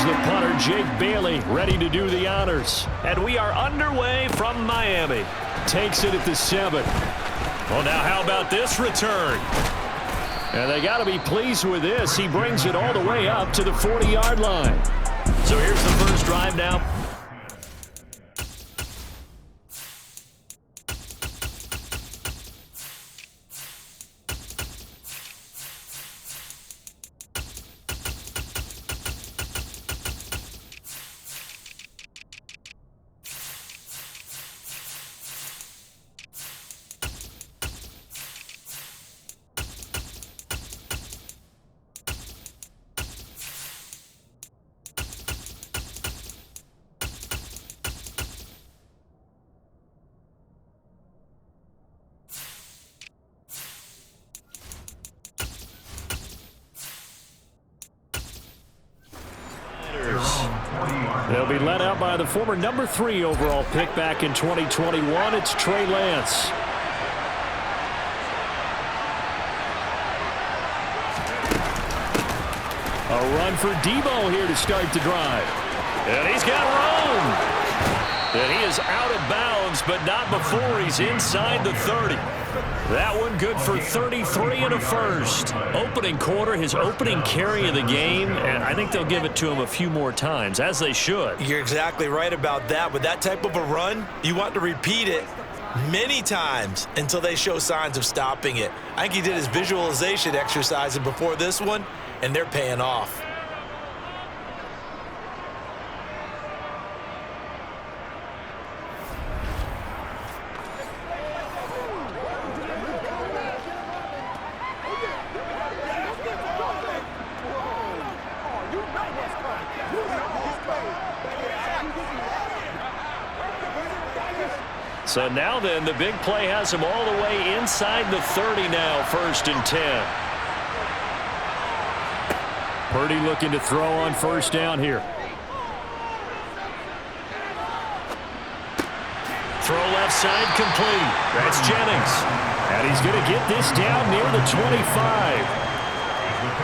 Here's the punter, Jake Bailey, ready to do the honors. And we are underway from Miami. Takes it at the 7. Well, now how about this return? And they got to be pleased with this. He brings it all the way up to the 40-yard line. So here's the first drive now. They'll be led out by the former number 3 overall pick back in 2021. It's Trey Lance. A run for Debo here to start the drive. And he's got room. And he is out of bounds, but not before he's inside the 30. That one good for 33 and a first. Opening quarter, his opening carry of the game, and I think they'll give it to him a few more times, as they should. You're exactly right about that. With that type of a run, you want to repeat it many times until they show signs of stopping it. I think he did his visualization exercises before this one, and they're paying off. So now then, the big play has him all the way inside the 30 now, 1st and 10. Purdy looking to throw on first down here. Throw left side complete. That's Jennings. And he's going to get this down near the 25.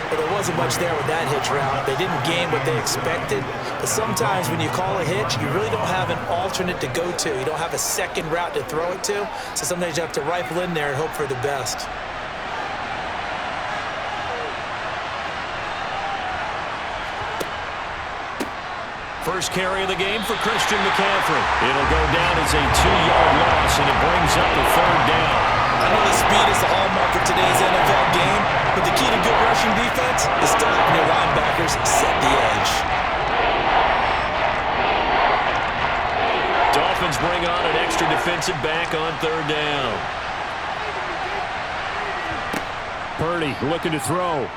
But there wasn't much there with that hitch route. They didn't gain what they expected. But sometimes when you call a hitch, you really don't have an alternate to go to. You don't have a second route to throw it to. So sometimes you have to rifle in there and hope for the best. First carry of the game for Christian McCaffrey. It'll go down as a 2-yard loss, and it brings up a 3rd down. I know the speed is the hallmark of today's NFL game, but the key to good rushing defense is still having your linebackers set the edge. Dolphins bring on an extra defensive back on 3rd down. Purdy looking to throw.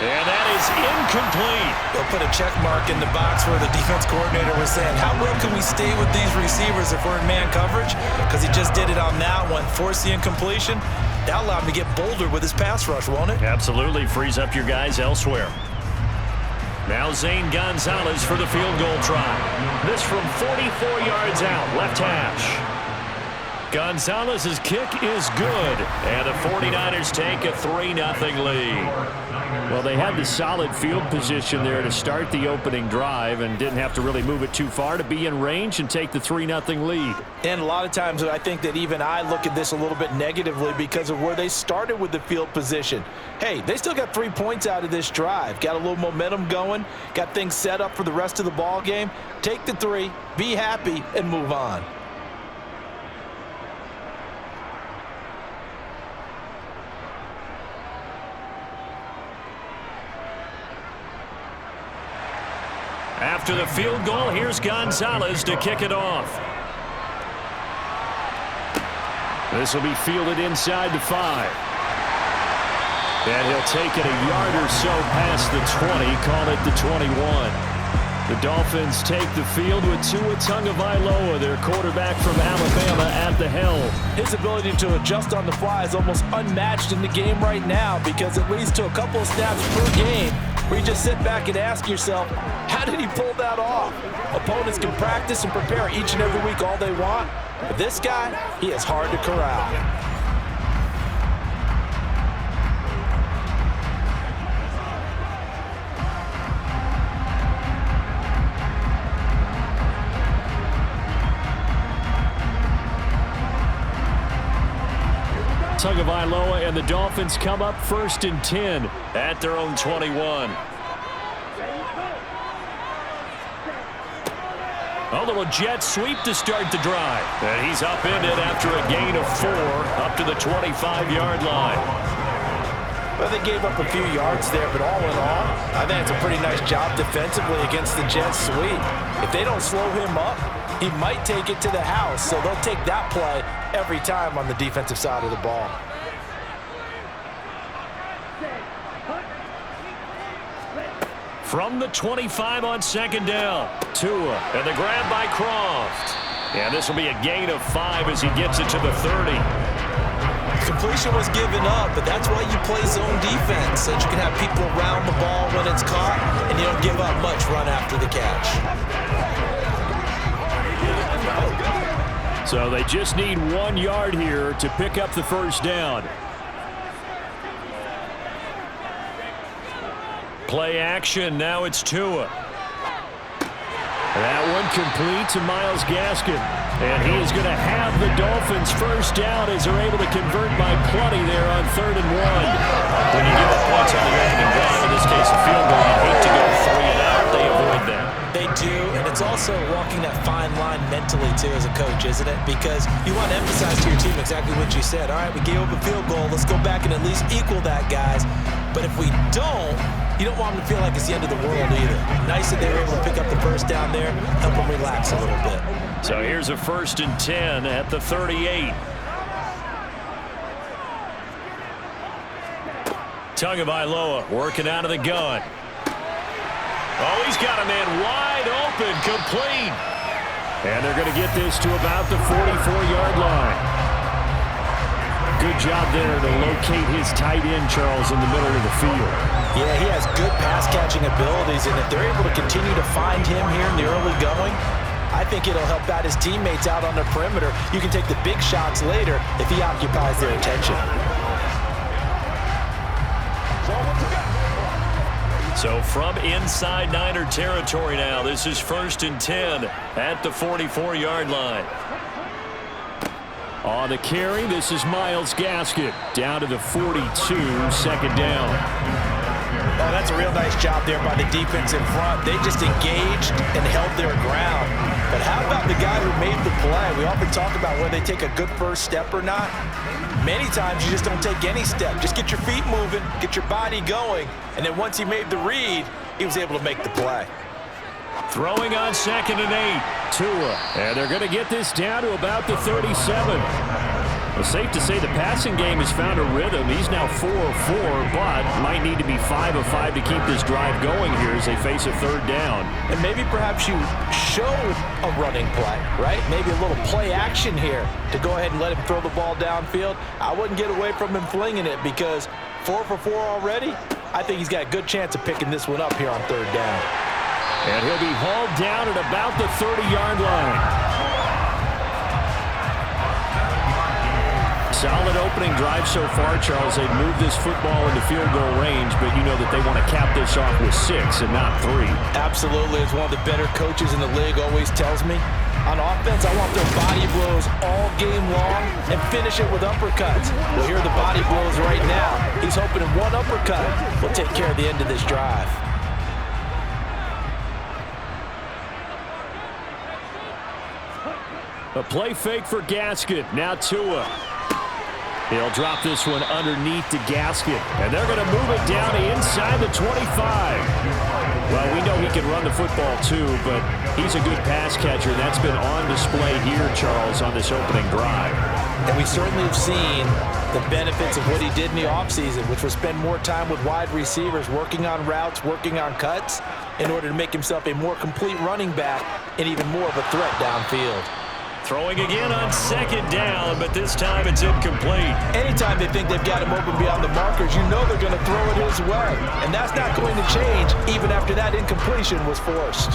And that is incomplete. They'll put a check mark in the box where the defense coordinator was saying, how well can we stay with these receivers if we're in man coverage? Because he just did it on that one, forced the incompletion. That allowed him to get bolder with his pass rush, won't it? Absolutely. Frees up your guys elsewhere. Now Zane Gonzalez for the field goal try. This from 44 yards out, left hash. Gonzalez's kick is good, and the 49ers take a 3-0 lead. Well, they had the solid field position there to start the opening drive and didn't have to really move it too far to be in range and take the 3-0 lead. And a lot of times I think that even I look at this a little bit negatively because of where they started with the field position. Hey, they still got 3 points out of this drive. Got a little momentum going, got things set up for the rest of the ball game. Take the 3, be happy, and move on. After the field goal, here's Gonzalez to kick it off. This will be fielded inside the 5. And he'll take it a yard or so past the 20, call it the 21. The Dolphins take the field with Tua Tagovailoa, their quarterback from Alabama, at the helm. His ability to adjust on the fly is almost unmatched in the game right now because it leads to a couple of snaps per game where you just sit back and ask yourself, how did he pull that off? Opponents can practice and prepare each and every week all they want, but this guy, he is hard to corral. Tagovailoa and the Dolphins come up 1st and 10 at their own 21. A little jet sweep to start the drive. And he's upended after a gain of 4 up to the 25-yard line. Well, they gave up a few yards there, but all in all, I think it's a pretty nice job defensively against the jet sweep. If they don't slow him up, he might take it to the house, so they'll take that play every time on the defensive side of the ball. From the 25 on 2nd down, Tua, and the grab by Croft. And this will be a gain of 5 as he gets it to the 30. Completion was given up, but that's why you play zone defense, so that you can have people around the ball when it's caught, and you don't give up much run after the catch. So they just need 1 yard here to pick up the 1st down. Play action, now it's Tua. That one complete to Myles Gaskin. And he is going to have the Dolphins 1st down as they're able to convert by plenty there on 3rd and 1. When you give up points on the opening drive, in this case a field goal, you hate to go 3 and out. They avoid that. They do, and it's also walking that fine line mentally, too, as a coach, isn't it? Because you want to emphasize to your team exactly what you said. All right, we gave up a field goal. Let's go back and at least equal that, guys. But if we don't, you don't want them to feel like it's the end of the world either. Nice that they were able to pick up the 1st down there, help them relax a little bit. So here's a 1st and 10 at the 38. Tagovailoa working out of the gun. Oh, he's got a man wide open, complete. And they're going to get this to about the 44-yard line. Good job there to locate his tight end, Charles, in the middle of the field. Yeah, he has good pass-catching abilities, and if they're able to continue to find him here in the early going, I think it'll help out his teammates out on the perimeter. You can take the big shots later if he occupies their attention. So from inside Niner territory now, this is 1st and 10 at the 44-yard line. On the carry, this is Myles Gaskin down to the 42, 2nd down. Oh, that's a real nice job there by the defense in front. They just engaged and held their ground. But how about the guy who made the play? We often talk about whether they take a good first step or not. Many times you just don't take any step. Just get your feet moving, get your body going, and then once he made the read, he was able to make the play. Throwing on 2nd and 8, Tua. And they're going to get this down to about the 37. Well, safe to say the passing game has found a rhythm. He's now 4 of 4, but might need to be 5 of 5 to keep this drive going here as they face a 3rd down. And maybe perhaps you show a running play, right? Maybe a little play action here to go ahead and let him throw the ball downfield. I wouldn't get away from him flinging it because 4 for 4 already. I think he's got a good chance of picking this one up here on 3rd down. And he'll be hauled down at about the 30-yard line. Solid opening drive so far, Charles. They've moved this football into field goal range, but you know that they want to cap this off with 6 and not 3. Absolutely. As one of the better coaches in the league always tells me, on offense, I want their body blows all game long and finish it with uppercuts. Well, here are the body blows right now. He's hoping in one uppercut will take care of the end of this drive. A play fake for Gaskin. Now Tua. He'll drop this one underneath to Gaskin. And they're going to move it down to inside the 25. Well, we know he can run the football too, but he's a good pass catcher. That's been on display here, Charles, on this opening drive. And we certainly have seen the benefits of what he did in the offseason, which was spend more time with wide receivers, working on routes, working on cuts, in order to make himself a more complete running back and even more of a threat downfield. Throwing again on 2nd down, but this time it's incomplete. Anytime they think they've got him open beyond the markers, you know they're going to throw it his way. And that's not going to change even after that incompletion was forced.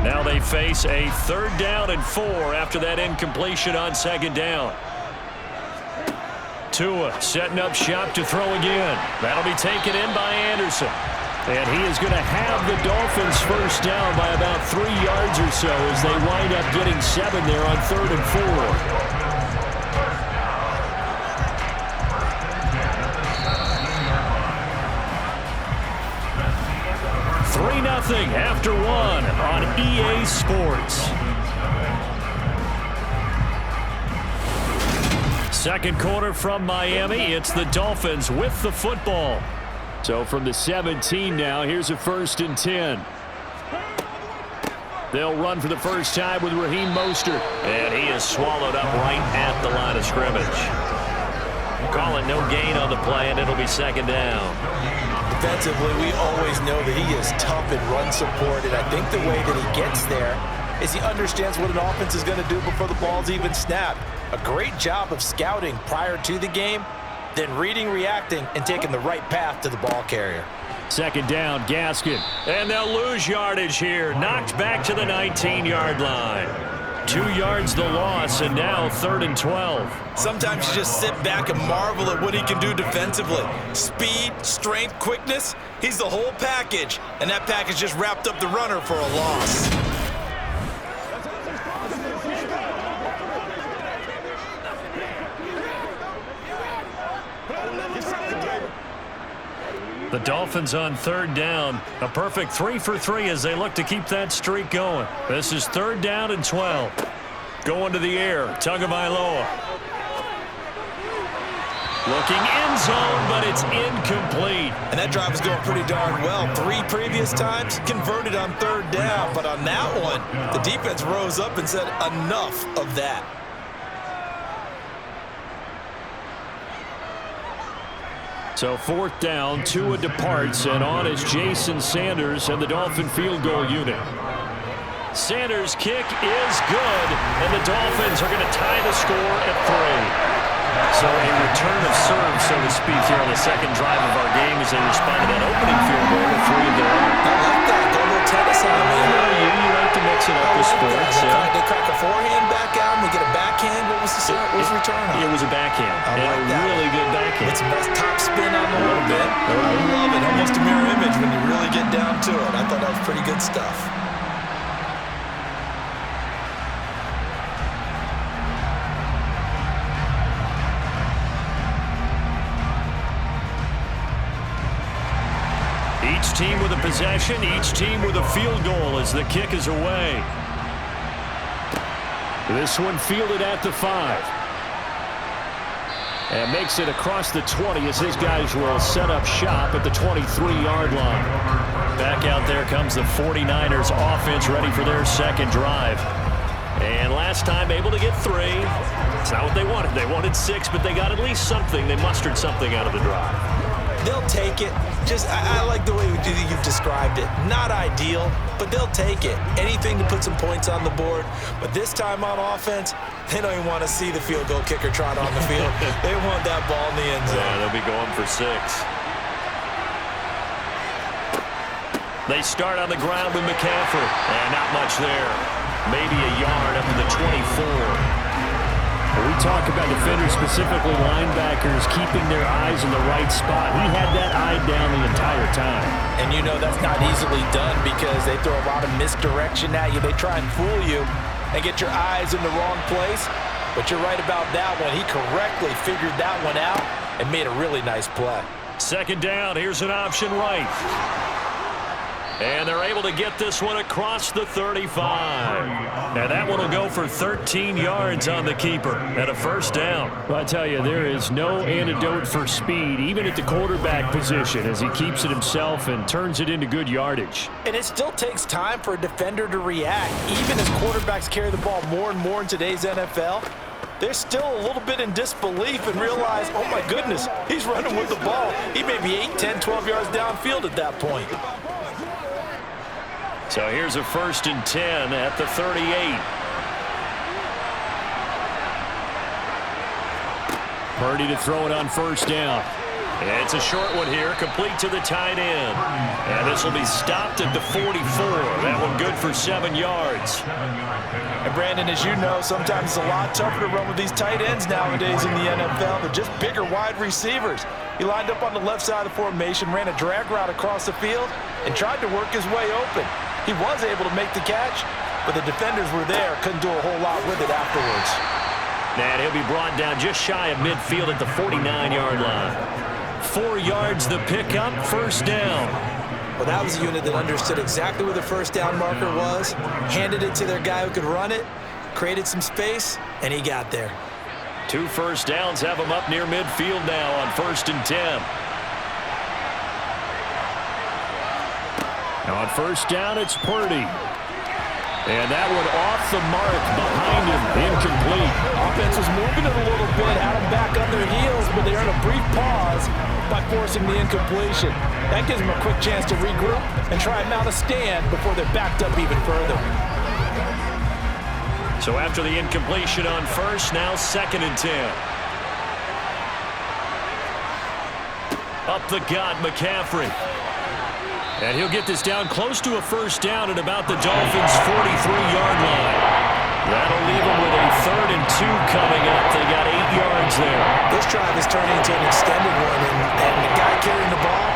Now they face a 3rd down and 4 after that incompletion on 2nd down. Tua setting up shop to throw again. That'll be taken in by Anderson. And he is going to have the Dolphins first down by about 3 yards or so as they wind up getting 7 there on 3rd and 4. 3-0 after 1 on EA Sports. Second quarter from Miami. It's the Dolphins with the football. So from the 17 now, here's a 1st and 10. They'll run for the first time with Raheem Mostert. And he is swallowed up right at the line of scrimmage. Call it no gain on the play, and it'll be 2nd down. Defensively, we always know that he is tough in run support, and I think the way that he gets there is he understands what an offense is going to do before the ball's even snapped. A great job of scouting prior to the game, then reading, reacting, and taking the right path to the ball carrier. 2nd down, Gaskin. And they'll lose yardage here. Knocked back to the 19-yard line. 2 yards the loss, and now 3rd and 12. Sometimes you just sit back and marvel at what he can do defensively. Speed, strength, quickness, he's the whole package. And that package just wrapped up the runner for a loss. The Dolphins on 3rd down. A perfect 3 for 3 as they look to keep that streak going. This is 3rd down and 12. Going to the air. Tagovailoa. Looking end zone, but it's incomplete. And that drive is going pretty darn well. 3 previous times converted on 3rd down. But on that one, the defense rose up and said enough of that. So 4th down, Tua departs, and on is Jason Sanders and the Dolphin field goal unit. Sanders' kick is good, and the Dolphins are going to tie the score at 3. So a return of serve, so to speak, here on the second drive of our game as they respond to that opening field goal with 3 of their own. I like that. Go a little tennis on me. You like to mix it up with sports. They crack a forehand back out, and we get a backhand. What was the return on? It was a backhand, and like a really good backhand. It's a nice top spin on the little bit. I love it. Almost a mirror image when you really get down to it. I thought that was pretty good stuff. Each team with a possession, each team with a field goal as the kick is away. This one fielded at the 5. And makes it across the 20 as his guys will set up shop at the 23-yard line. Back out there comes the 49ers offense ready for their second drive. And last time able to get 3. It's not what they wanted. They wanted 6, but they got at least something. They mustered something out of the drive. They'll take it. I like the way you've described it. Not ideal, but they'll take it. Anything to put some points on the board. But this time on offense, they don't even want to see the field goal kicker trot on the field. They want that ball in the end zone. Yeah, they'll be going for 6. They start on the ground with McCaffrey. And not much there. Maybe a yard up to the 24. We talk about defenders, specifically linebackers, keeping their eyes in the right spot. He had that eye down the entire time. And you know that's not easily done because they throw a lot of misdirection at you. They try and fool you and get your eyes in the wrong place. But you're right about that one. He correctly figured that one out and made a really nice play. 2nd down, here's an option right. And they're able to get this one across the 35. And that one will go for 13 yards on the keeper and a 1st down. Well, I tell you, there is no antidote for speed, even at the quarterback position, as he keeps it himself and turns it into good yardage. And it still takes time for a defender to react. Even as quarterbacks carry the ball more and more in today's NFL, they're still a little bit in disbelief and realize, oh my goodness, he's running with the ball. He may be 8, 10, 12 yards downfield at that point. So here's a 1st and 10 at the 38. Purdy to throw it on 1st down. It's a short one here, complete to the tight end. And this will be stopped at the 44. That one good for 7 yards. And Brandon, as you know, sometimes it's a lot tougher to run with these tight ends nowadays in the NFL. They're just bigger wide receivers. He lined up on the left side of the formation, ran a drag route across the field, and tried to work his way open. He was able to make the catch, but the defenders were there, couldn't do a whole lot with it afterwards. And he'll be brought down just shy of midfield at the 49-yard line. 4 yards the pickup, first down. Well, that was a unit that understood exactly where the first down marker was, handed it to their guy who could run it, created some space, and he got there. 2 first downs have him up near midfield now on 1st and 10. On first down, it's Purdy. And that one off the mark behind him, incomplete. Offense was moving it a little bit, had them back on their heels, but they earned a brief pause by forcing the incompletion. That gives them a quick chance to regroup and try and mount a stand before they're backed up even further. So after the incompletion on first, now 2nd and 10. Up the gut, McCaffrey. And he'll get this down close to a first down at about the Dolphins' 43-yard line. That'll leave them with a 3rd and 2 coming up. They got 8 yards there. This drive is turning into an extended one, and the guy carrying the ball,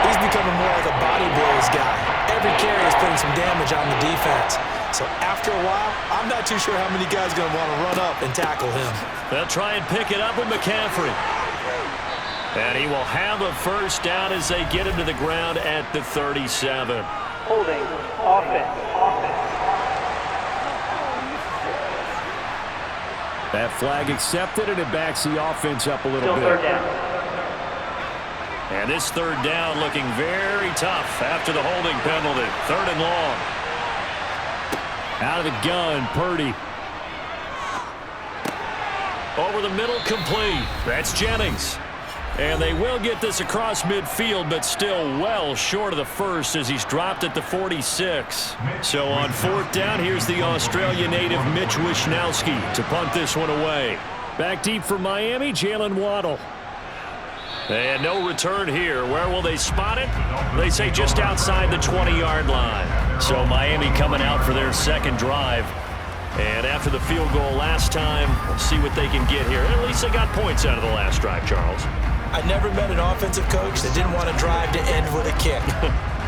he's becoming more like a body blows guy. Every carry is putting some damage on the defense. So after a while, I'm not too sure how many guys are going to want to run up and tackle him. They'll try and pick it up with McCaffrey. And he will have a first down as they get him to the ground at the 37. Holding, offense. That flag accepted, and it backs the offense up a little bit. Third down. And this 3rd down looking very tough after the holding penalty. 3rd and long. Out of the gun, Purdy. Over the middle, complete. That's Jennings. And they will get this across midfield, but still well short of the first as he's dropped at the 46. So on 4th down, here's the Australia native Mitch Wishnowsky to punt this one away. Back deep for Miami, Jalen Waddle. And no return here. Where will they spot it? They say just outside the 20-yard line. So Miami coming out for their 2nd drive. And after the field goal last time, we'll see what they can get here. At least they got points out of the last drive, Charles. I never met an offensive coach that didn't want to drive to end with a kick.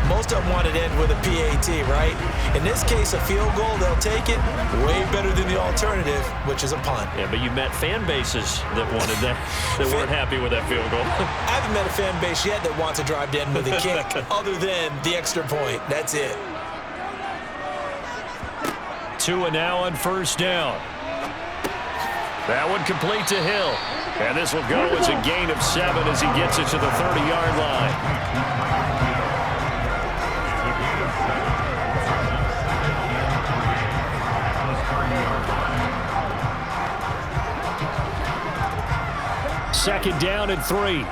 Most of them wanted to end with a PAT, right? In this case, a field goal, they'll take it. Way better than the alternative, which is a punt. Yeah, but you met fan bases that wanted that, that weren't happy with that field goal. I haven't met a fan base yet that wants to drive to end with a kick, other than the extra point. That's it. Tua now on first down. That one complete to Hill. And this will go as a gain of 7 as he gets it to the 30-yard line. Second down and 3.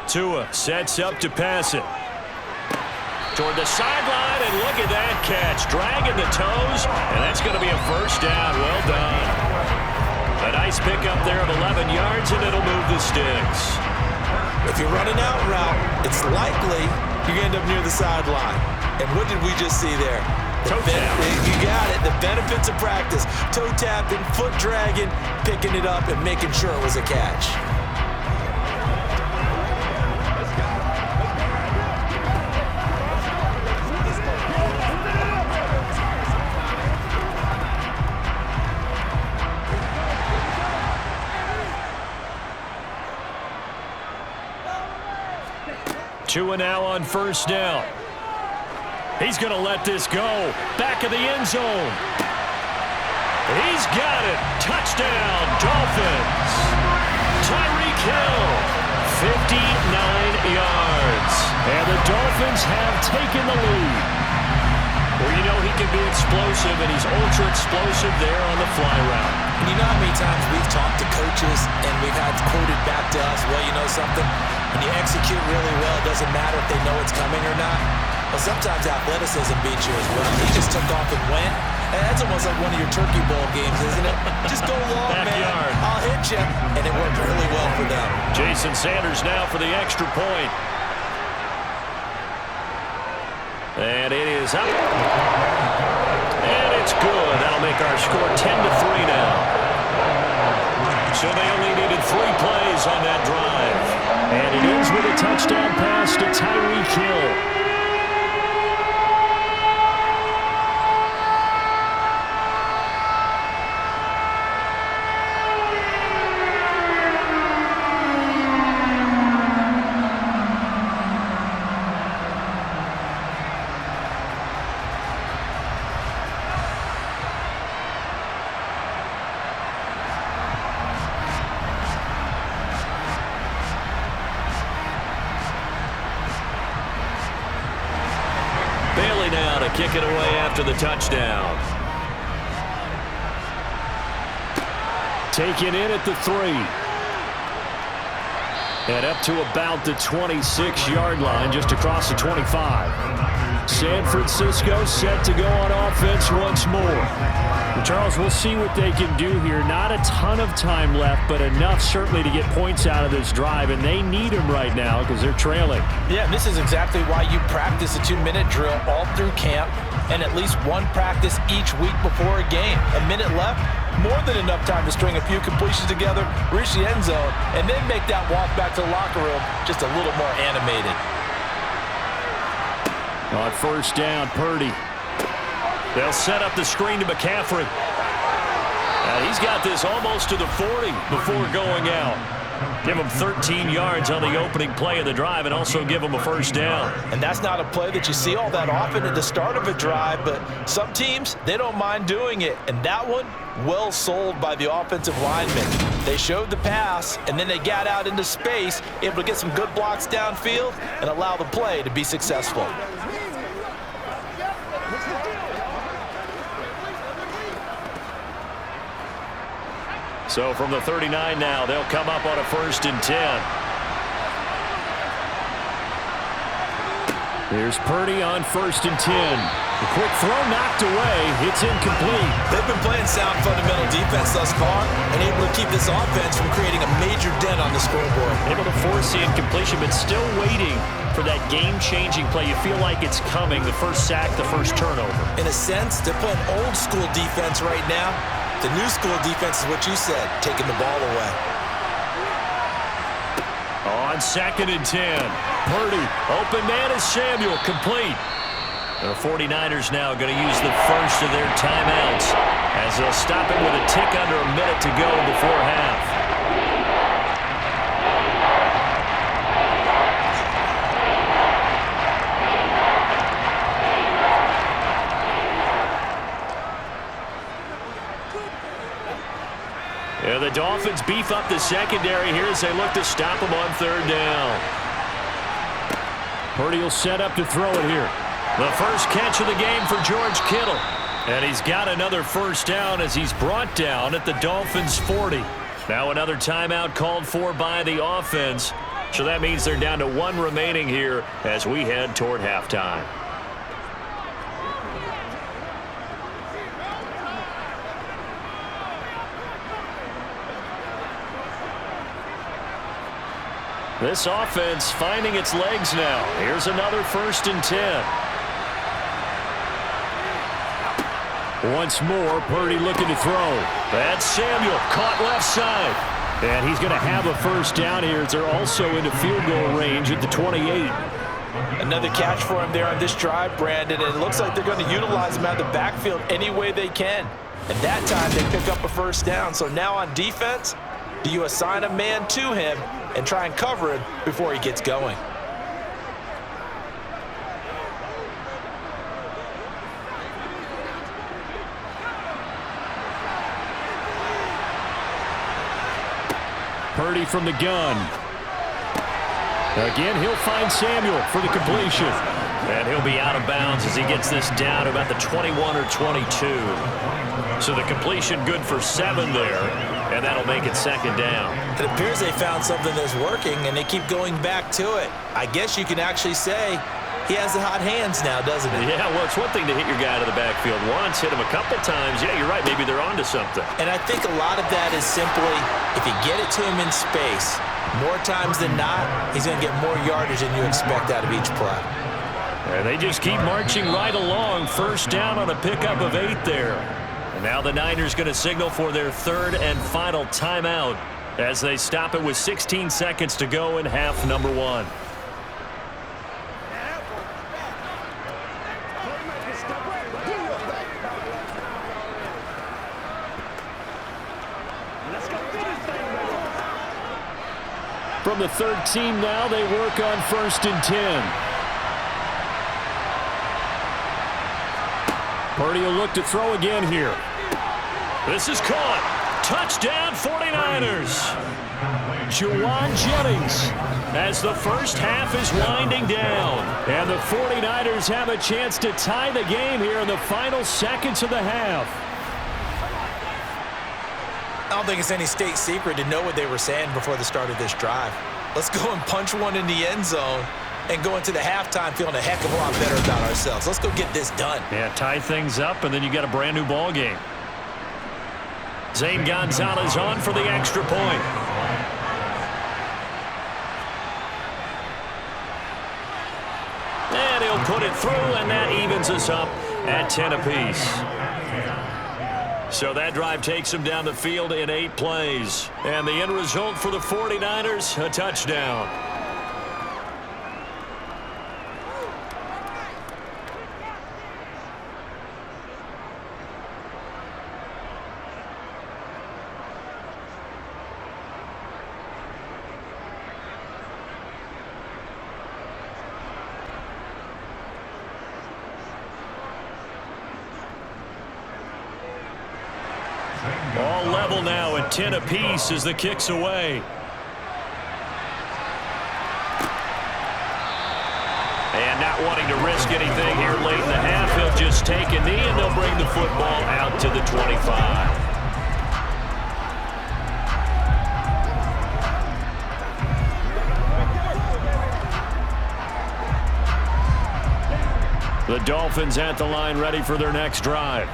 Tua sets up to pass it. Toward the sideline, and look at that catch. Dragging the toes, and that's going to be a first down. Well done. A nice pickup there of 11 yards, and it'll move the sticks. If you're running out route, it's likely you're going to end up near the sideline. And what did we just see there? Toe tap. You got it. The benefits of practice. Toe tapping, foot dragging, picking it up, and making sure it was a catch. Tua now on first down. He's going to let this go. Back of the end zone. He's got it. Touchdown, Dolphins. Tyreek Hill, 59 yards. And the Dolphins have taken the lead. Well, you know he can be explosive, and he's ultra-explosive there on the fly route. And you know how many times we've talked to coaches and we've had quoted back to us, well, you know something? When you execute really well, it doesn't matter if they know it's coming or not. Well, sometimes athleticism beats you as well. He just took off and went. And that's That's almost like one of your turkey bowl games, isn't it? Just go long, Backyard. man. I'll hit you. And it worked really well for them. Jason Sanders now for the extra point. And it is up. And it's good. That'll make our score 10-3 now. So they only needed 3 plays on that drive. And it ends with a touchdown pass to Tyreek Hill. Bailey now to kick it away after the touchdown. Taken in at the 3. And up to about the 26-yard line, just across the 25. San Francisco set to go on offense once more. Well, Charles, we'll see what they can do here. Not a ton of time left, but enough certainly to get points out of this drive, and they need them right now because they're trailing. Yeah, and this is exactly why you practice a 2-minute drill all through camp and at least one practice each week before a game. A minute left, more than enough time to string a few completions together, reach the end zone, and then make that walk back to the locker room just a little more animated. On first down, Purdy. They'll set up the screen to McCaffrey. He's got this almost to the 40 before going out. Give him 13 yards on the opening play of the drive and also give him a first down. And that's not a play that you see all that often at the start of a drive, but some teams, they don't mind doing it. And that one, well sold by the offensive lineman. They showed the pass, and then they got out into space, able to get some good blocks downfield and allow the play to be successful. So from the 39 now, they'll come up on a 1st and 10. Here's Purdy on 1st and 10. The quick throw knocked away. It's incomplete. They've been playing sound fundamental defense thus far and able to keep this offense from creating a major dent on the scoreboard. Able to force the incompletion, but still waiting for that game-changing play. You feel like it's coming, the first sack, the first turnover. In a sense, they're playing old-school defense right now. The new school defense is what you said, taking the ball away. On 2nd and 10. Purdy, open man is Samuel, complete. The 49ers now going to use the first of their timeouts as they'll stop it with a tick under a minute to go before half. Yeah, the Dolphins beef up the secondary here as they look to stop them on 3rd down. Purdy will set up to throw it here. The first catch of the game for George Kittle. And he's got another first down as he's brought down at the Dolphins' 40. Now another timeout called for by the offense. So that means they're down to 1 remaining here as we head toward halftime. This offense finding its legs now. Here's another 1st and 10. Once more, Purdy looking to throw. That's Samuel, caught left side. And he's going to have a first down here as they're also into field goal range at the 28. Another catch for him there on this drive, Brandon, and it looks like they're going to utilize him out of the backfield any way they can. And that time they pick up a first down. So now on defense, do you assign a man to him and try and cover him before he gets going? Purdy from the gun. Again, he'll find Samuel for the completion. And he'll be out of bounds as he gets this down to about the 21 or 22. So the completion good for 7 there, and that'll make it 2nd down. It appears they found something that's working, and they keep going back to it. I guess you can actually say he has the hot hands now, doesn't he? Yeah, well, it's one thing to hit your guy out of the backfield once, hit him a couple times. Yeah, you're right. Maybe they're onto something. And I think a lot of that is simply if you get it to him in space, more times than not, he's going to get more yardage than you expect out of each play. And they just keep marching right along. First down on a pickup of 8 there. And now the Niners going to signal for their third and final timeout as they stop it with 16 seconds to go in half number 1. From the 13 now, they work on 1st and 10. Purdy will look to throw again here. This is caught. Touchdown 49ers. Juwan Jennings. As the first half is winding down. And the 49ers have a chance to tie the game here in the final seconds of the half. I don't think it's any state secret to know what they were saying before the start of this drive. Let's go and punch one in the end zone and go into the halftime feeling a heck of a lot better about ourselves. Let's go get this done. Yeah, tie things up, and then you got a brand new ball game. Zane Gonzalez on for the extra point. And he'll put it through, and that evens us up at 10 apiece. So that drive takes them down the field in 8 plays. And the end result for the 49ers, a touchdown. All level now at 10 apiece as the kick's away. And not wanting to risk anything here late in the half, he'll just take a knee and they'll bring the football out to the 25. The Dolphins at the line ready for their next drive.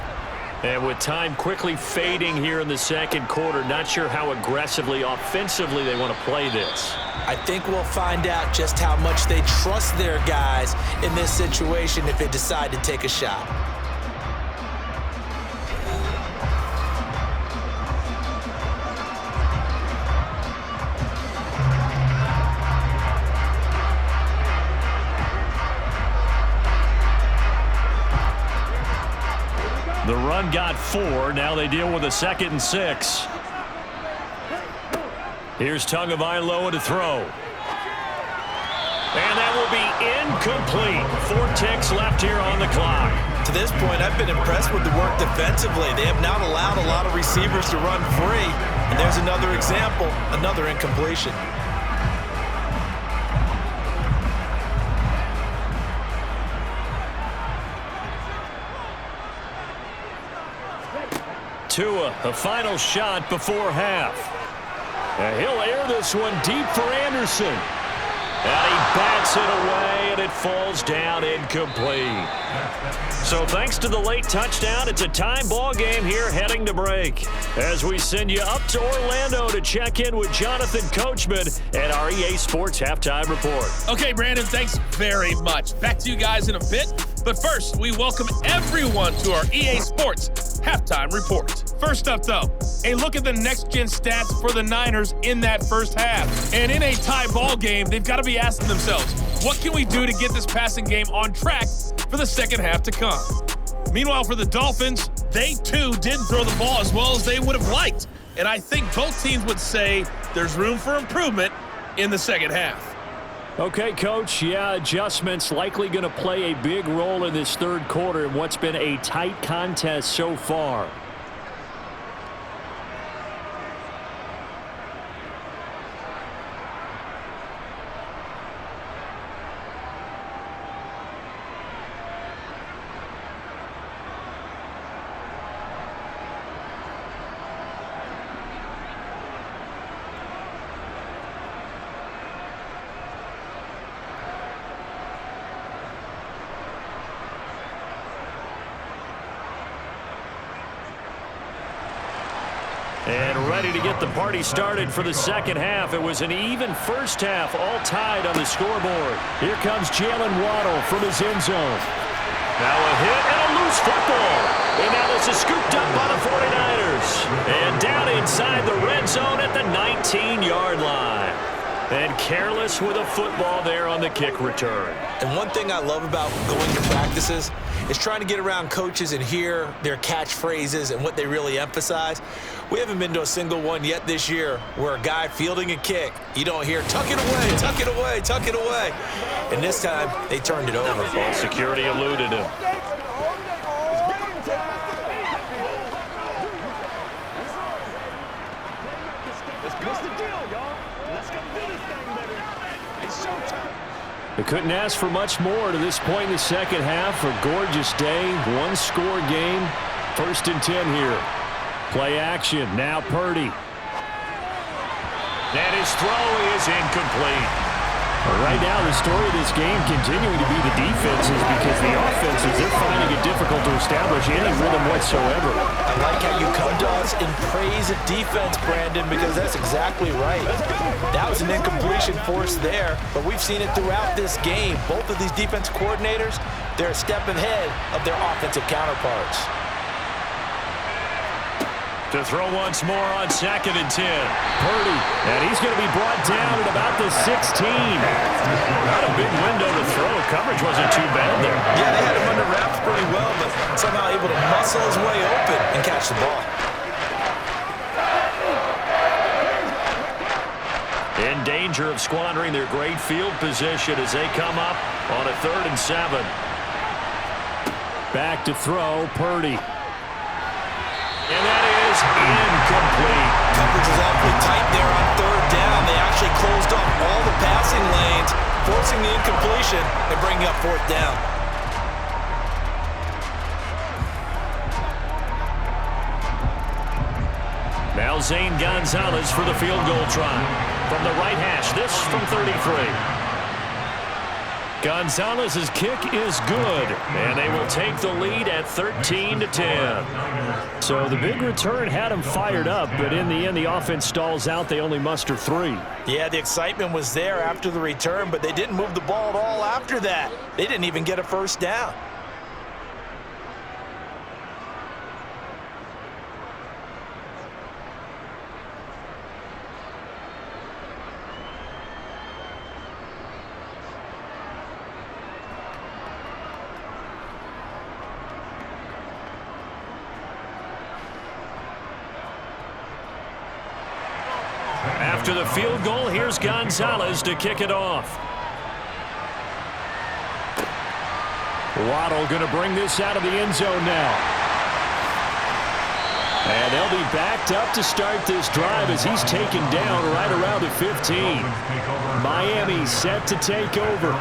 And with time quickly fading here in the second quarter, not sure how aggressively, offensively they want to play this. I think we'll find out just how much they trust their guys in this situation if they decide to take a shot. The run got 4. Now they deal with a 2nd and 6. Here's Tagovailoa to throw. And that will be incomplete. 4 ticks left here on the clock. To this point, I've been impressed with the work defensively. They have not allowed a lot of receivers to run free. And there's another example, another incompletion. Tua, a final shot before half. And he'll air this one deep for Anderson. And he bats it away, and it falls down incomplete. So thanks to the late touchdown, it's a time ball game here heading to break. As we send you up to Orlando to check in with Jonathan Coachman and our EA Sports Halftime Report. Okay, Brandon, thanks very much. Back to you guys in a bit. But first, we welcome everyone to our EA Sports Halftime Report. First up, though, a look at the next-gen stats for the Niners in that first half. And in a tie ball game, they've got to be asking themselves, what can we do to get this passing game on track for the second half to come? Meanwhile, for the Dolphins, they too didn't throw the ball as well as they would have liked. And I think both teams would say there's room for improvement in the second half. Okay, Coach, yeah, adjustments likely going to play a big role in this third quarter in what's been a tight contest so far. And ready to get the party started for the second half. It was an even first half, all tied on the scoreboard. Here comes Jalen Waddle from his end zone. Now a hit and a loose football. And now this is scooped up by the 49ers. And down inside the red zone at the 19-yard line. And careless with a football there on the kick return. And one thing I love about going to practices is trying to get around coaches and hear their catchphrases and what they really emphasize. We haven't been to a single one yet this year where a guy fielding a kick, you don't hear, tuck it away, tuck it away, tuck it away. And this time, they turned it over. Well, security eluded him. They couldn't ask for much more to this point in the second half. A gorgeous day, one-score game. 1st and 10 here. Play action, now Purdy. And his throw is incomplete. Right now, the story of this game continuing to be the defenses because the offenses, they're finding it difficult to establish any rhythm whatsoever. I like how you come to us in praise of defense, Brandon, because that's exactly right. That was an incompletion forced there, but we've seen it throughout this game. Both of these defense coordinators, they're a step ahead of their offensive counterparts. To throw once more on 2nd and 10. Purdy, and he's going to be brought down at about the 16. Not a big window to throw. Coverage wasn't too bad there. Yeah, they had him under wraps pretty well, but somehow able to muscle his way open and catch the ball. In danger of squandering their great field position as they come up on a 3rd and 7. Back to throw, Purdy. And that is incomplete. Coverage was awfully tight there on 3rd down. They actually closed off all the passing lanes, forcing the incompletion and bringing up 4th down. Now Zane Gonzalez for the field goal try. From the right hash, this from 33. Gonzalez's kick is good, and they will take the lead at 13-10. So the big return had them fired up, but in the end, the offense stalls out. They only muster 3. Yeah, the excitement was there after the return, but they didn't move the ball at all after that. They didn't even get a 1st down. After the field goal, here's Gonzalez to kick it off. Waddle going to bring this out of the end zone now. And they'll be backed up to start this drive as he's taken down right around the 15. Miami set to take over.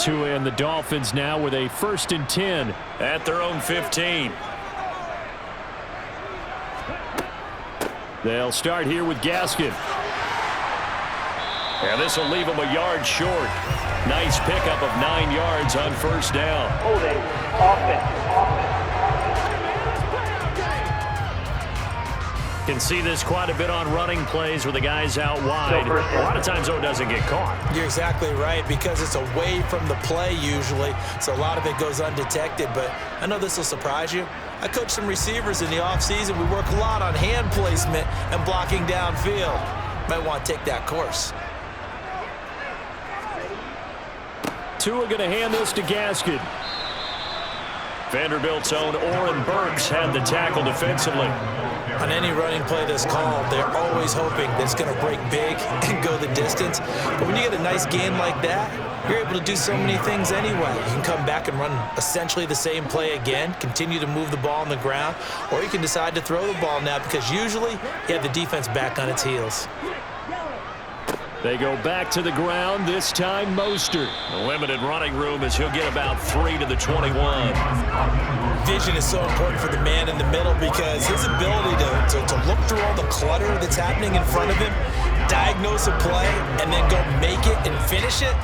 And the Dolphins now with a 1st and 10 at their own 15. They'll start here with Gaskin. And this will leave them a yard short. Nice pickup of 9 yards on 1st down. Holding offense. Can see this quite a bit on running plays where the guy's out wide. A lot of times, though, it doesn't get caught. You're exactly right, because it's away from the play usually, so a lot of it goes undetected. But I know this will surprise you. I coach some receivers in the offseason. We work a lot on hand placement and blocking downfield. Might want to take that course. Tua going to hand this to Gaskin. Vanderbilt's own Oren Burks had the tackle defensively. On any running play that's called, they're always hoping that it's going to break big and go the distance. But when you get a nice game like that, you're able to do so many things anyway. You can come back and run essentially the same play again, continue to move the ball on the ground, or you can decide to throw the ball now because usually you have the defense back on its heels. They go back to the ground, this time Mostert. Limited running room as he'll get about 3 to the 21. Vision is so important for the man in the middle because his ability to look through all the clutter that's happening in front of him, diagnose a play, and then go make it and finish it,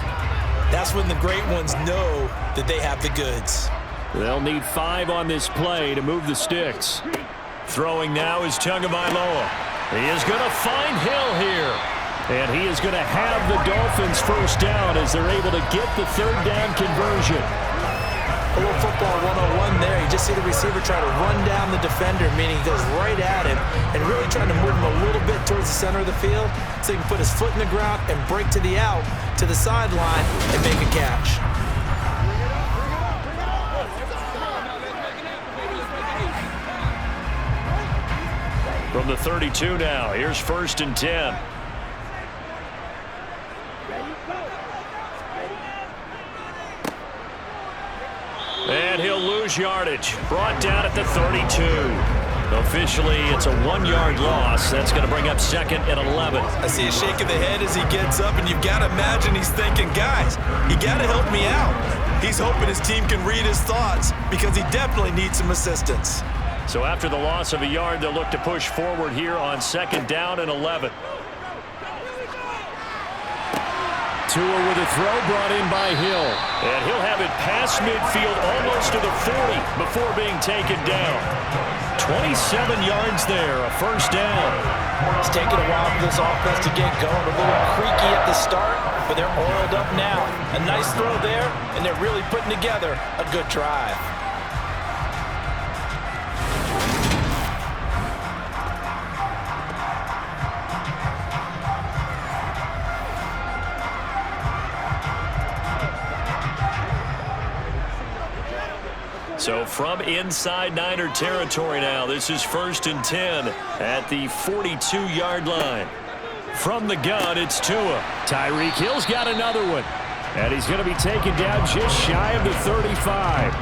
that's when the great ones know that they have the goods. They'll need 5 on this play to move the sticks. Throwing now is Tagovailoa. He is going to find Hill here. And he is going to have the Dolphins first down as they're able to get the third down conversion. A little football 101 there. You just see the receiver try to run down the defender, meaning he goes right at him and really trying to move him a little bit towards the center of the field so he can put his foot in the ground and break to the out, to the sideline, and make a catch. From the 32 now, here's 1st and 10. And he'll lose yardage. Brought down at the 32. Officially, it's a 1-yard loss. That's going to bring up 2nd and 11. I see a shake of the head as he gets up, and you've got to imagine he's thinking, guys, you got to help me out. He's hoping his team can read his thoughts because he definitely needs some assistance. So after the loss of a yard, they'll look to push forward here on 2nd down and 11. Tua with a throw brought in by Hill. And he'll have it past midfield almost to the 40 before being taken down. 27 yards there, a first down. It's taken a while for this offense to get going. A little creaky at the start, but they're oiled up now. A nice throw there, and they're really putting together a good drive. So from inside Niner territory now, this is 1st and 10 at the 42-yard line. From the gun, it's Tua. Tyreek Hill's got another one. And he's going to be taken down just shy of the 35.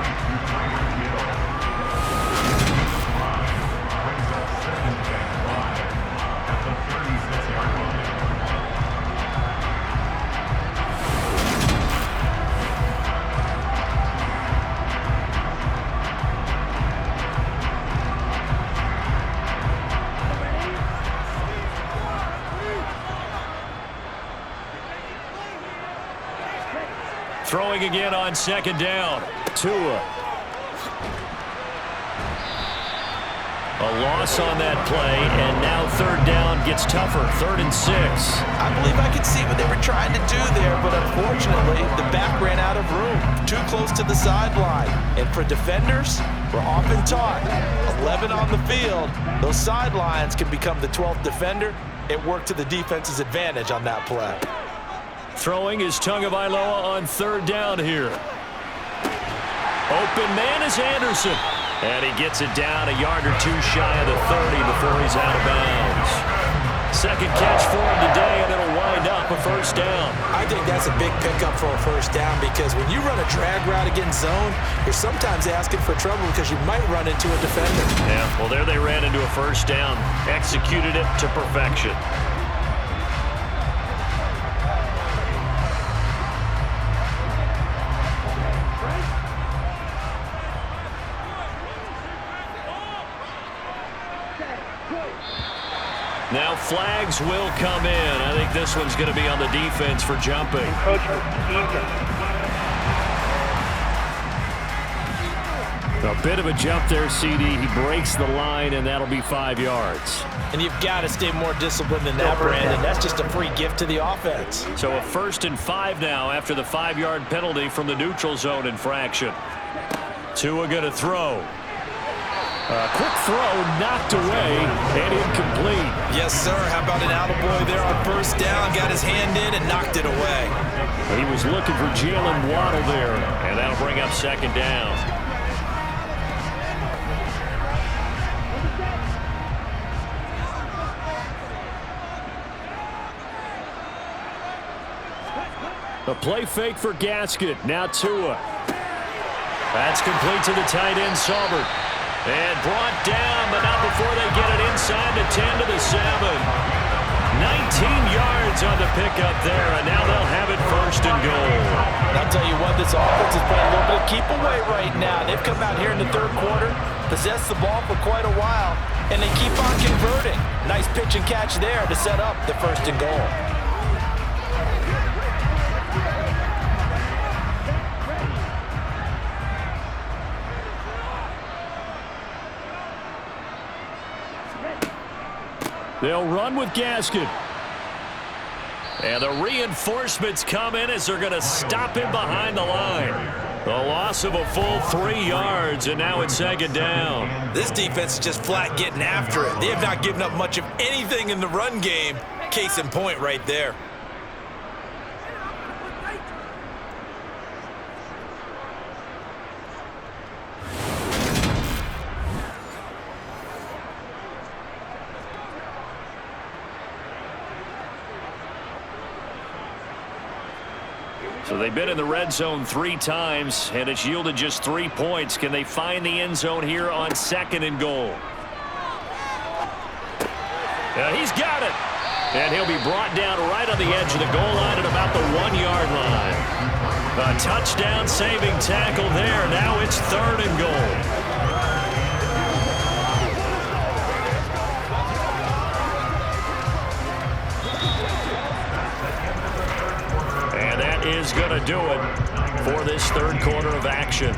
Throwing again on 2nd down. Tua. A loss on that play, and now 3rd down gets tougher. 3rd and 6. I believe I could see what they were trying to do there, but unfortunately, the back ran out of room. Too close to the sideline. And for defenders, we're often taught 11 on the field. Those sidelines can become the 12th defender. It worked to the defense's advantage on that play. Throwing is Tagovailoa on 3rd down here. Open man is Anderson. And he gets it down a yard or 2 shy of the 30 before he's out of bounds. 2nd catch for him today, and it'll wind up a first down. I think that's a big pickup for a first down because when you run a drag route against zone, you're sometimes asking for trouble because you might run into a defender. Yeah, well, there they ran into a first down. Executed it to perfection. Now flags will come in. I think this one's going to be on the defense for jumping. A bit of a jump there, CD. He breaks the line, and that'll be 5 yards. And you've got to stay more disciplined than that, Brandon. That's just a free gift to the offense. So a 1st and 5 now after the 5-yard penalty from the neutral zone infraction. Tua going to throw. A quick throw knocked away and incomplete. Yes, sir. How about an attaboy there on 1st down? Got his hand in and knocked it away. He was looking for Jalen Waddle there. And that'll bring up 2nd down. A play fake for Gasket. Now Tua. That's complete to the tight end, Saubert. And brought down, but not before they get it inside the 10 to the 7. yards on the pickup there, and now they'll have it 1st and goal. And I'll tell you what, this offense is playing a little bit of keep away right now. They've come out here in the 3rd quarter, possessed the ball for quite a while, and they keep on converting. Nice pitch and catch there to set up the 1st and goal. They'll run with Gaskin. And the reinforcements come in as they're going to stop him behind the line. The loss of a full 3 yards, and now it's 2nd down. This defense is just flat getting after it. They have not given up much of anything in the run game. Case in point right there. So they've been in the red zone 3 times, and it's yielded just 3 points. Can they find the end zone here on 2nd and goal? He's got it. And he'll be brought down right on the edge of the goal line at about the 1-yard line. A touchdown saving tackle there. Now it's 3rd and goal. Is going to do it for this 3rd quarter of action.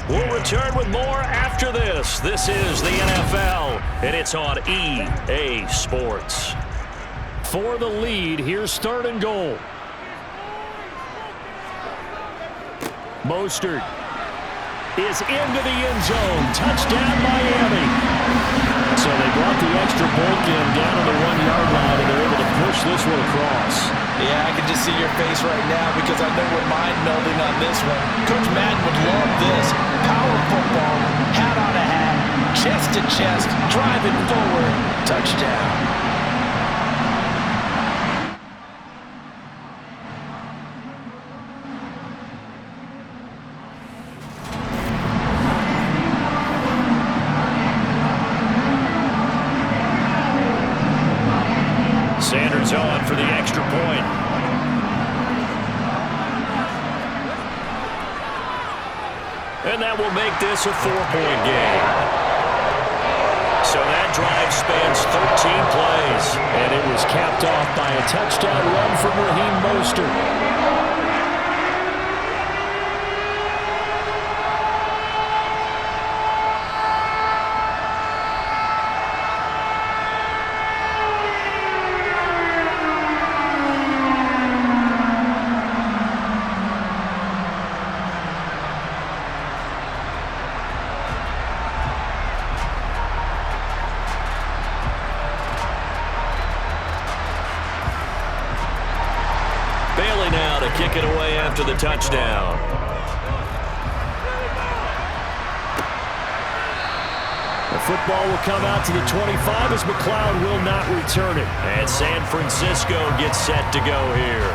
We'll return with more after this. This is the NFL, and it's on EA Sports. For the lead, here's 3rd and goal. Mostert is into the end zone. Touchdown, Miami. So they brought the extra bulk in down on the 1-yard line, and they're able to push this one across. Yeah, I can just see your face right now because I know we're mind-melding on this one. Coach Madden would love this. Power football, hat on a hat, chest to chest, driving forward, touchdown. Sanders on for the extra point. And that will make this a 4-point game. So that drive spans 13 plays, and it was capped off by a touchdown run from Raheem Mostert. Now to kick it away after the touchdown. The football will come out to the 25 as McLeod will not return it. And San Francisco gets set to go here.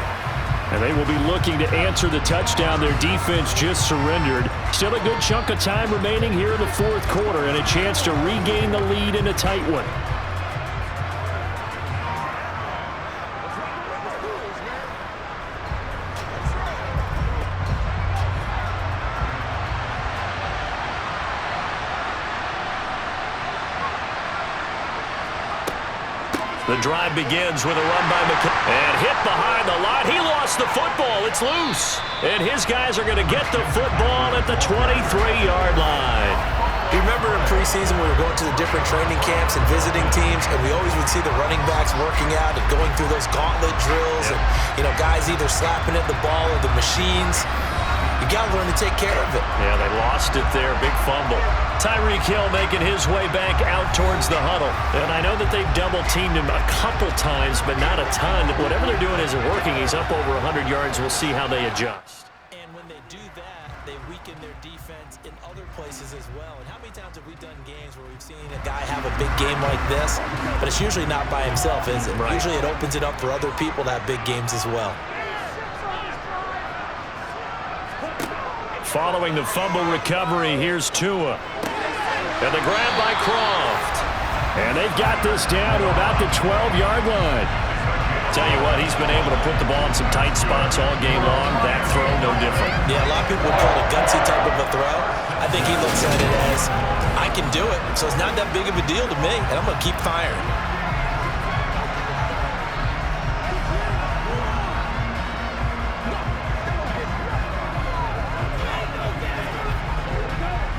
And they will be looking to answer the touchdown their defense just surrendered. Still a good chunk of time remaining here in the 4th quarter and a chance to regain the lead in a tight one. The drive begins with a run by McCoy. And hit behind the line. He lost the football. It's loose. And his guys are going to get the football at the 23-yard line. You remember in preseason we were going to the different training camps and visiting teams, and we always would see the running backs working out and going through those gauntlet drills, and guys either slapping at the ball or the machines. You got to learn to take care of it. Yeah, they lost it there. Big fumble. Tyreek Hill making his way back out towards the huddle. And I know that they've double-teamed him a couple times, but not a ton. Whatever they're doing isn't working. He's up over 100 yards. We'll see how they adjust. And when they do that, they weaken their defense in other places as well. And how many times have we done games where we've seen a guy have a big game like this? But it's usually not by himself, is it? Right. Usually it opens it up for other people to have big games as well. Following the fumble recovery, here's Tua. And the grab by Croft. And they've got this down to about the 12-yard line. Tell you what, he's been able to put the ball in some tight spots all game long. That throw, no different. Yeah, a lot of people would call it a gutsy type of a throw. I think he looks at it as, I can do it, so it's not that big of a deal to me, and I'm going to keep firing.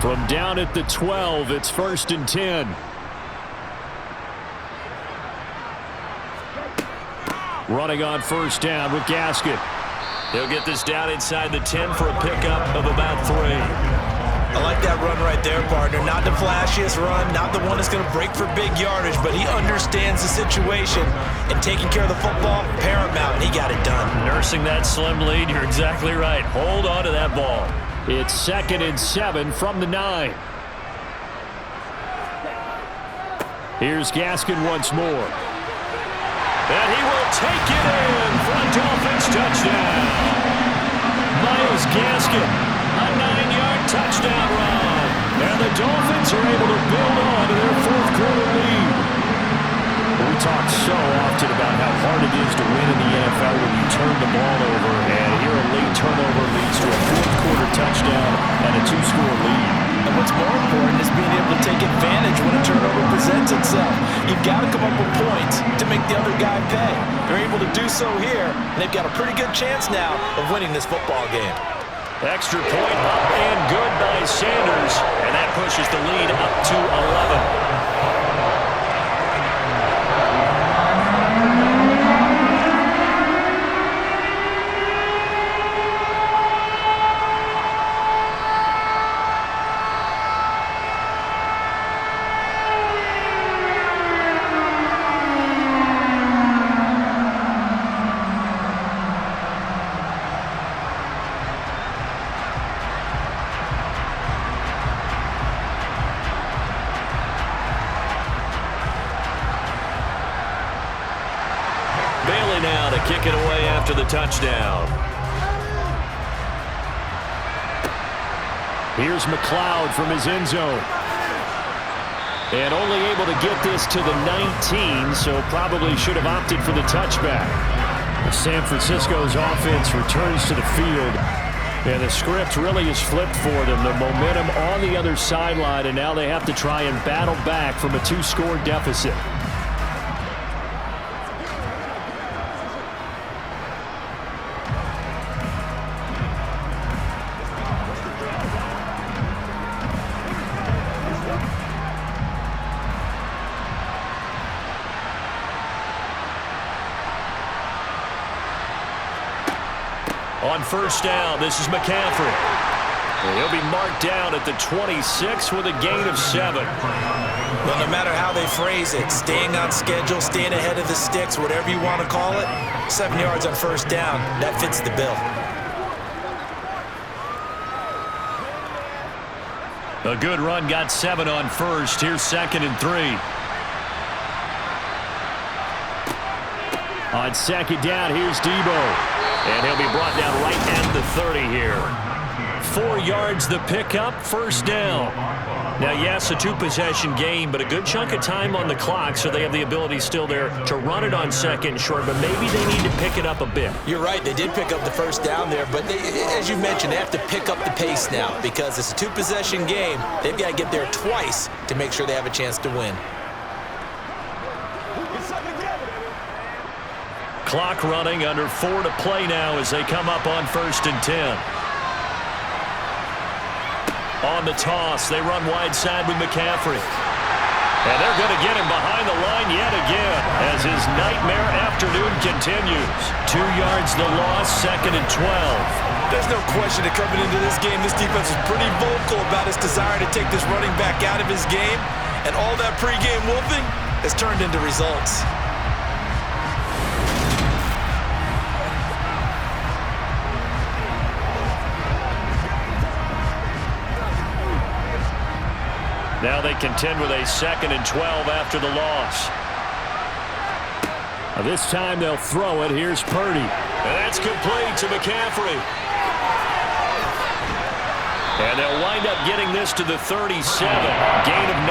From down at the 12, it's 1st and 10. Running on 1st down with Gaskin. He'll get this down inside the 10 for a pickup of about 3. I like that run right there, partner. Not the flashiest run, not the one that's going to break for big yardage, but he understands the situation, and taking care of the football, paramount, and he got it done. Nursing that slim lead, you're exactly right. Hold on to that ball. It's 2nd and 7 from the 9. Here's Gaskin once more. And he will take it in for a Dolphins touchdown. Myles Gaskin, a 9-yard touchdown run. And the Dolphins are able to build on to their 4th quarter lead. We talk so often about how hard it is to win in the NFL when you turn the ball over. And here a late turnover leads to a 4th quarter touchdown and a 2-score lead. And what's more important is being able to take advantage when a turnover presents itself. You've got to come up with points to make the other guy pay. They're able to do so here, and they've got a pretty good chance now of winning this football game. Extra point up and good by Sanders, and that pushes the lead up to 11. Now to kick it away after the touchdown. Here's McLeod from his end zone. And only able to get this to the 19, so probably should have opted for the touchback. San Francisco's offense returns to the field, and the script really is flipped for them. The momentum on the other sideline, and now they have to try and battle back from a 2-score deficit. On 1st down, this is McCaffrey. And he'll be marked down at the 26 with a gain of 7. Well, no matter how they phrase it, staying on schedule, staying ahead of the sticks, whatever you want to call it, 7 yards on 1st down, that fits the bill. A good run got 7 on 1st. Here's 2nd and 3. On 2nd down, here's Debo. And he'll be brought down right at the 30 here. 4 yards the pickup, 1st down. Now, yes, a 2-possession game, but a good chunk of time on the clock, so they have the ability still there to run it on 2nd and short, but maybe they need to pick it up a bit. You're right. They did pick up the 1st down there, but as you mentioned, they have to pick up the pace now because it's a 2-possession game. They've got to get there twice to make sure they have a chance to win. Clock running, under 4 to play now as they come up on 1st and 10. On the toss, they run wide side with McCaffrey. And they're going to get him behind the line yet again as his nightmare afternoon continues. 2 yards the loss, 2nd and 12. There's no question that coming into this game, this defense was pretty vocal about its desire to take this running back out of his game. And all that pregame wolfing has turned into results. Now they contend with a 2nd and 12 after the loss. This time they'll throw it. Here's Purdy. And that's complete to McCaffrey. And they'll wind up getting this to the 37. Gain of 9.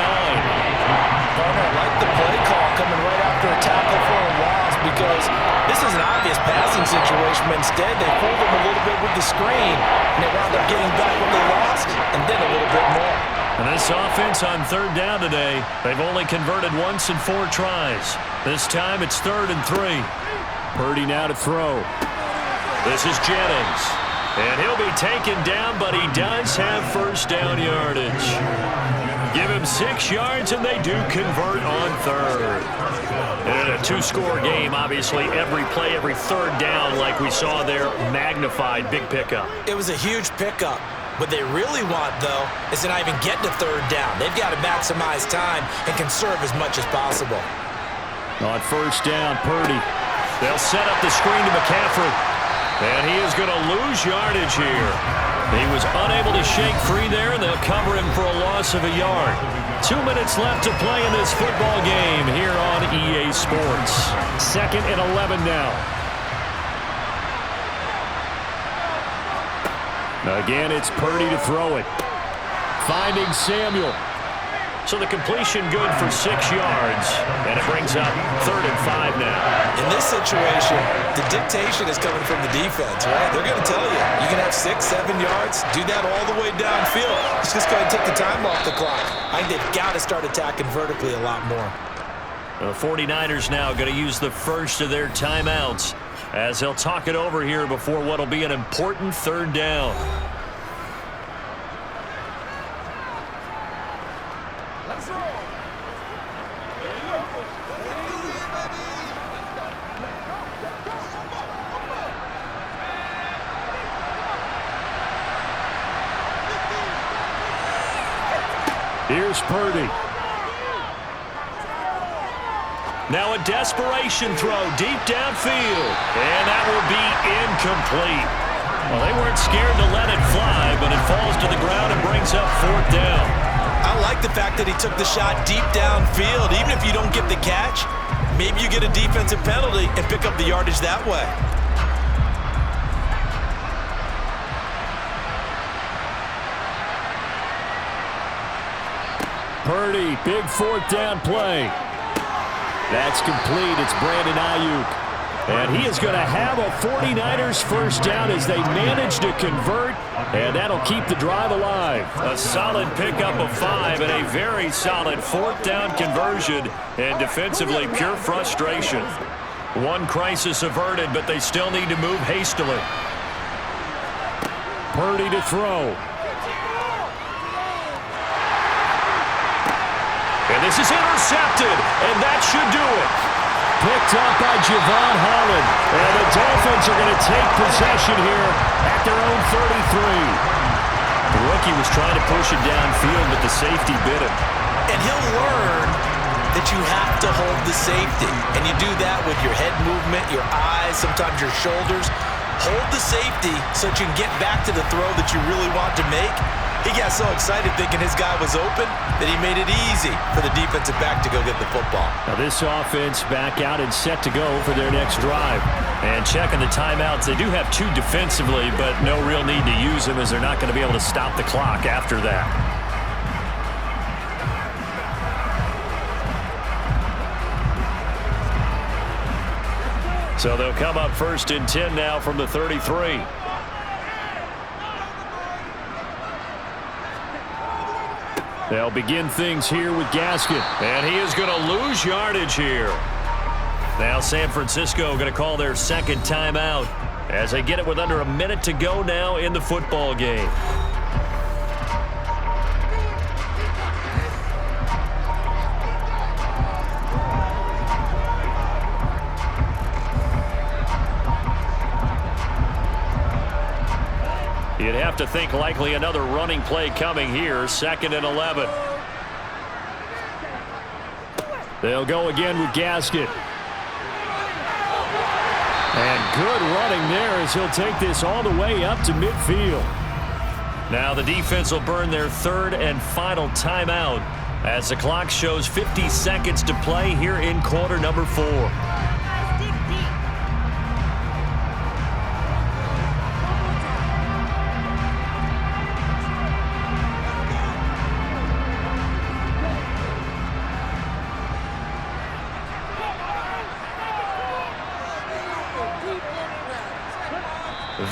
Partner, I like the play call coming right after a tackle for a loss. because this is an obvious passing situation, but instead they fooled him a little bit with the screen, and they wound up getting back what they lost, and then a little bit more. And this offense on third down today, they've only converted once in 4 tries. This time it's 3rd and 3. Purdy now to throw. This is Jennings. And he'll be taken down, but he does have first down yardage. Give him 6 yards, and they do convert on 3rd. And in a 2-score game, obviously, every play, every 3rd down, like we saw there, magnified, big pickup. It was a huge pickup. What they really want, though, is to not even get to 3rd down. They've got to maximize time and conserve as much as possible. On first down, Purdy. They'll set up the screen to McCaffrey. And he is going to lose yardage here. He was unable to shake free there, and they'll cover him for a loss of a yard. 2 minutes left to play in this football game here on EA Sports. 2nd and 11 now. Again, it's Purdy to throw it. Finding Samuel. So the completion good for 6 yards, and it brings up 3rd and 5 now. In this situation, the dictation is coming from the defense, right? They're going to tell you, you can have 6, 7 yards, do that all the way downfield. Let's just go ahead and take the time off the clock. I think they've got to start attacking vertically a lot more. The 49ers now going to use the first of their timeouts as they'll talk it over here before what will be an important 3rd down. Here's Purdy. Now a desperation throw deep downfield. And that will be incomplete. Well, they weren't scared to let it fly, but it falls to the ground and brings up 4th down. I like the fact that he took the shot deep downfield. Even if you don't get the catch, maybe you get a defensive penalty and pick up the yardage that way. Purdy, big 4th down play. That's complete. It's Brandon Ayuk. And he is going to have a 49ers first down as they manage to convert, and that'll keep the drive alive. A solid pickup of 5 and a very solid 4th down conversion, and defensively pure frustration. One crisis averted, but they still need to move hastily. Purdy to throw. And this is intercepted, and that should do it. Picked up by Javon Holland. And the Dolphins are going to take possession here at their own 33. The rookie was trying to push it downfield, but the safety bit him. And he'll learn that you have to hold the safety. And you do that with your head movement, your eyes, sometimes your shoulders. Hold the safety so that you can get back to the throw that you really want to make. He got so excited thinking his guy was open that he made it easy for the defensive back to go get the football. Now this offense back out and set to go for their next drive. And checking the timeouts, they do have 2 defensively, but no real need to use them as they're not going to be able to stop the clock after that. So they'll come up 1st and 10 now from the 33. They'll begin things here with Gaskin. And he is going to lose yardage here. Now San Francisco going to call their 2nd timeout as they get it with under a minute to go now in the football game. You'd have to think likely another running play coming here, 2nd and 11. They'll go again with Gaskin. And good running there as he'll take this all the way up to midfield. Now the defense will burn their 3rd and final timeout as the clock shows 50 seconds to play here in quarter number 4.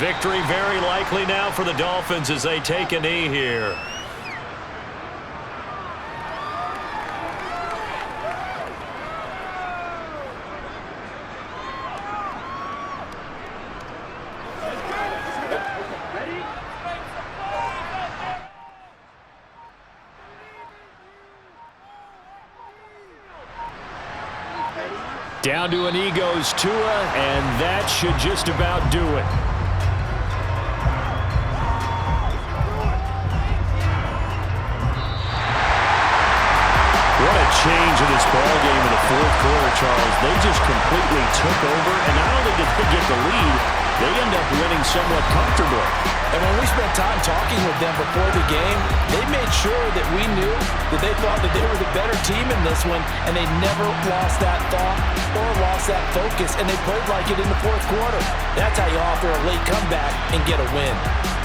victory very likely now for the Dolphins as they take a knee here. Down to an knee goes Tua, and that should just about do it. What a change in this ball game in the fourth quarter, Charles. They just completely took over, and not only did they get the lead, they end up winning somewhat comfortably. And when we spent time talking with them before the game, they made sure that we knew that they thought that they were the better team in this one, and they never lost that thought or lost that focus, and they played like it in the fourth quarter. That's how you offer a late comeback and get a win.